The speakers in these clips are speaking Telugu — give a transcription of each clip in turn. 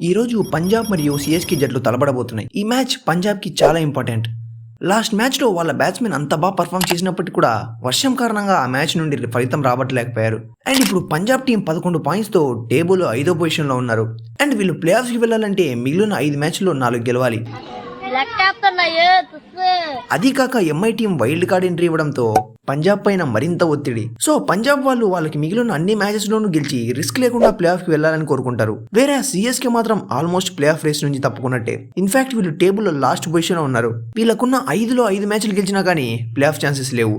ఈరోజు పంజాబ్ మరియు సిఎస్కే జట్లు తలపడబోతున్నాయి. ఈ మ్యాచ్ పంజాబ్కి చాలా ఇంపార్టెంట్. లాస్ట్ మ్యాచ్లో వాళ్ళ బ్యాట్స్మెన్ అంత బాగా పర్ఫామ్ చేసినప్పటికీ కూడా వర్షం కారణంగా ఆ మ్యాచ్ నుండి ఫలితం రాబట్టలేకపోయారు. అండ్ ఇప్పుడు పంజాబ్ టీం 11 పాయింట్స్తో టేబుల్ 5వ పొజిషన్లో ఉన్నారు. అండ్ వీళ్ళు ప్లే ఆఫ్స్కి వెళ్ళాలంటే మిగిలిన 5 మ్యాచ్ల్లో 4 గెలవాలి. అది కాక MI team wild card entry ఇవ్వడంతో పంజాబ్ పైన మరింత ఒత్తిడి. సో పంజాబ్ వాళ్ళకి మిగిలిన అన్ని మ్యాచెస్ లోనూ గెలిచి రిస్క్ లేకుండా ప్లే ఆఫ్ కి వెళ్లాలని కోరుకుంటారు. వేరే సిఎస్కే మాత్రం ఆల్మోస్ట్ ప్లే ఆఫ్ రేస్ నుంచి తప్పుకున్నట్టే. ఇన్ఫాక్ట్ వీళ్ళు టేబుల్ లో లాస్ట్ పొజిషన్ లో ఉన్నారు. వీళ్ళకున్న 5లో 5 మ్యాచ్లు గెలిచినా కానీ ప్లే ఆఫ్ ఛాన్సెస్ లేవు.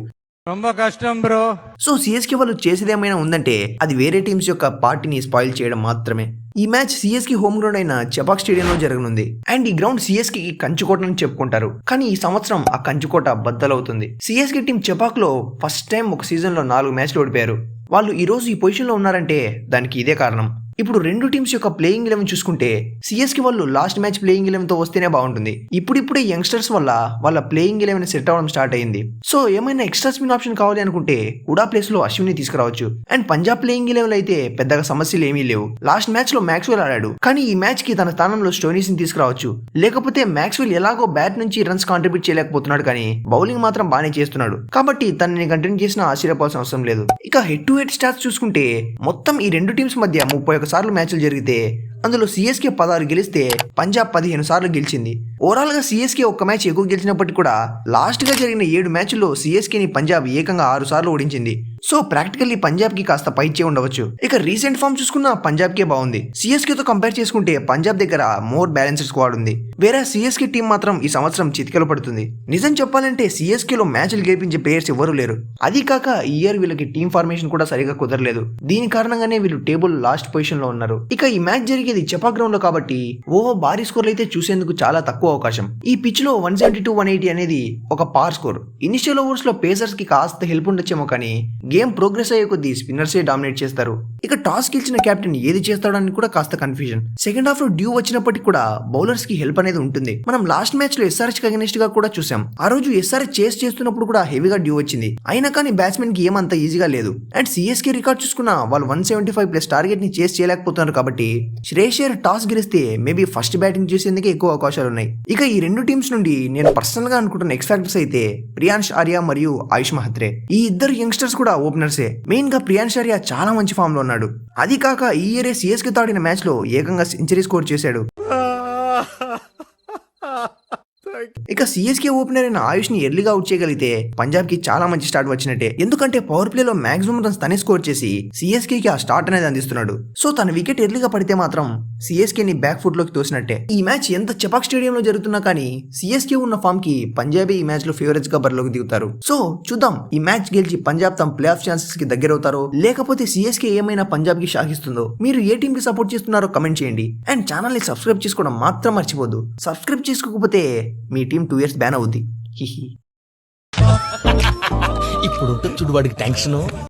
ரொம்ப కష్టం బ్రో. సో సిఎస్కే వాళ్ళు చేసేదేమైనా ఉందంటే అది వేరే టీమ్స్ యొక్క పార్టీని స్పాయిల్ చేయడం మాత్రమే. ఈ మ్యాచ్ సిఎస్కే హోమ్ గ్రౌండ్ అయిన చెపాక్ స్టేడియంలో జరగనుంది. అండ్ ఈ గ్రౌండ్ సిఎస్కే కంచుకోట అని చెప్పుకుంటారు. కానీ ఈ సంవత్సరం ఆ కంచుకోట బద్దలవుతుంది. సిఎస్కే టీం చెపాక్ లో ఫస్ట్ టైం ఒక సీజన్ లో 4 మ్యాచ్లు ఓడిపోయారు. వాళ్ళు ఈ రోజు ఈ పొజిషన్ లో ఉన్నారంటే దానికి ఇదే కారణం. ఇప్పుడు రెండు టీమ్స్ యొక్క ప్లేయింగ్ 11 చూసుకుంటే సిఎస్కే వాళ్ళు లాస్ట్ మ్యాచ్ ప్లేయింగ్ 11 తో వస్తేనే బాగుంటుంది. ఇప్పుడిప్పుడే యంగ్స్టర్స్ వల్ల వాళ్ళ ప్లేయింగ్ 11 సెట్ అవ్వడం స్టార్ట్ అయింది. సో ఏమైనా ఎక్స్ట్రా స్పిన్ ఆప్షన్ కావాలి అనుకుంటే కూడా ప్లేస్ లో అశ్విని తీసుకురావచ్చు. అండ్ పంజాబ్ ప్లేయింగ్ 11 అయితే పెద్దగా సమస్యలు ఏమీ లేవు. లాస్ట్ మ్యాచ్ లో మ్యాక్స్వెల్ ఆడాడు, కానీ ఈ మ్యాచ్ కి తన స్థానంలో స్టోనీస్ ని తీసుకురావచ్చు. లేకపోతే మ్యాక్స్వెల్ ఎలాగో బ్యాట్ నుంచి రన్స్ కాంట్రిబ్యూట్ చేయలేకపోతున్నాడు, కానీ బౌలింగ్ మాత్రం బాగానే చేస్తున్నాడు. కాబట్టి తనని కంటిన్యూ చేసిన ఆశ్చర్యపోవాల్సిన అవసరం లేదు. ఇక హెడ్ టు హెడ్ స్టాట్స్ చూసుకుంటే మొత్తం ఈ రెండు టీమ్స్ మధ్య 31 సార్లు మ్యాచ్లు జరిగితే అందులో సిఎస్కే 16 గెలిస్తే పంజాబ్ 15 సార్లు గెలిచింది. ఓవరాల్ గా సిఎస్కే ఒక్క మ్యాచ్ ఎక్కువ గెలిచినప్పటికీ కూడా లాస్ట్ గా జరిగిన 7 మ్యాచ్ల్లో సిఎస్కేని పంజాబ్ ఏకంగా 6 సార్లు ఓడించింది. సో ప్రాక్టికల్లీ పంజాబ్ కి కాస్త పైచే ఉండవచ్చు. ఇక రీసెంట్ ఫామ్ చూసుకున్న పంజాబ్ కే బాగుంది. సిఎస్కే తో కంపేర్ చేసుకుంటే పంజాబ్ దగ్గర మోర్ బ్యాలెన్స్డ్ స్క్వాడ్ ఉంది. వేరే సిఎస్కే టీం మాత్రం ఈ సంవత్సరం చితికెలు పడుతుంది. నిజం చెప్పాలంటే సిఎస్కే లో మ్యాచ్లు గెలిపించే ప్లేయర్స్ ఎవరు లేరు. అది కాక ఈ ఇయర్ వీళ్ళకి టీం ఫార్మేషన్ కూడా సరిగా కుదరలేదు. దీని కారణంగానే వీళ్ళు టేబుల్ లాస్ట్ పొజిషన్ లో ఉన్నారు. ఇక ఈ మ్యాచ్ జరిగేది చెపాక్ గ్రౌండ్ లో కాబట్టి భారీ స్కోర్లు అయితే చూసేందుకు చాలా తక్కువ అవకాశం. ఈ పిచ్ లో 170-180 అనేది ఒక పార్ స్కోర్. ఇనిషియల్ ఓవర్స్ లో పేసర్స్ కి కాస్త హెల్ప్ ఉండొచ్చేమో, కానీ గేమ్ ప్రోగ్రెస్ అయ్యే కొద్దీ స్పిన్నర్సే డామినేట్ చేస్తారు. ఇక టాస్ గెలిచిన కెప్టెన్ ఏది చేస్తాడని కూడా కాస్త కన్ఫ్యూజన్. సెకండ్ హాఫ్ లో డ్యూ వచ్చినప్పటికీ కూడా బౌలర్స్ కి హెల్ప్ అనేది ఉంటుంది. మనం లాస్ట్ మ్యాచ్ లో ఎస్ఆర్హెచ్ కి అగెనిస్ట్ గా కూడా చూసాం. ఆ రోజు ఎస్ఆర్హెచ్ చేస్ చేస్తున్నప్పుడు కూడా హెవీగా డ్యూ వచ్చింది. అయినా కానీ బ్యాట్స్మెన్ కి ఏమంత ఈజీగా లేదు. అండ్ సిఎస్కే రికార్డ్ చూసుకున్నా వాళ్ళు 175+ టార్గెట్ ని చేస్ చేయలేకపోతున్నారు. కాబట్టి శ్రేయర్ టాస్ గెలిస్తే మేబీ ఫస్ట్ బ్యాటింగ్ చేసేందుకే ఎక్కువ అవకాశాలు ఉన్నాయి. ఇక ఈ రెండు టీమ్స్ నుండి నేను పర్సనల్ గా అనుకుంటున్న ఎక్స్ ఫ్యాక్టర్స్ అయితే ప్రియాంష్ ఆర్య మరియు ఆయుష్ మహత్రే. ఈ ఇద్దరు యంగ్స్టర్స్ కూడా ఓపెనర్సే. మెయిన్ గా ప్రియాంష్ ఆర్య చాలా మంచి ఫామ్ లో ఉన్నాడు. అది కాక ఈ ఇయరే సిఎస్కే తో ఆడిన మ్యాచ్ లో ఏకంగా సెంచరీ స్కోర్ చేశాడు. ఇక సిఎస్కే ఓపెనర్ అయిన ఆయుష్ ని ఎర్లీగా అవుట్ చేయగలిగితే పంజాబ్ కి చాలా మంచి స్టార్ట్ వచ్చినట్టే. ఎందుకంటే పవర్ ప్లే లో మాక్సిమం రన్స్ తనే స్కోర్ చేసి సిఎస్కే కి ఆ స్టార్ట్ అనేది అందిస్తున్నాడు. సో తన వికెట్ ఎర్లీగా పడితే మాత్రం సిఎస్కే ని బ్యాక్ ఫుట్ లోకి తోసినట్టే. ఈ మ్యాచ్ ఎంత చెపాక్ స్టేడియం లో జరుగుతున్నా కానీ సిఎస్కే ఉన్న ఫామ్ కి పంజాబీ ఈ మ్యాచ్ లో ఫేవరెట్స్ గా బరిలోకి దిగుతారు. సో చూద్దాం, ఈ మ్యాచ్ గెలిచి పంజాబ్ తమ ప్లే ఆఫ్ ఛాన్సెస్ కి దగ్గర అవుతారో లేకపోతే సిఎస్కే ఏమైనా పంజాబ్ కి షాకిస్తుందో. మీరు ఏ టీం కి సపోర్ట్ చేస్తున్నారో కమెంట్ చేయండి. అండ్ ఛానల్ ని సబ్స్క్రైబ్ చేసుకోవడం మాత్రం మర్చిపోద్దు. సబ్స్క్రైబ్ చేసుకోకపోతే మీ టీం 2 years బ్యాన్ అవుద్ది. ఇప్పుడు చూడు వాడికి టెన్షన్.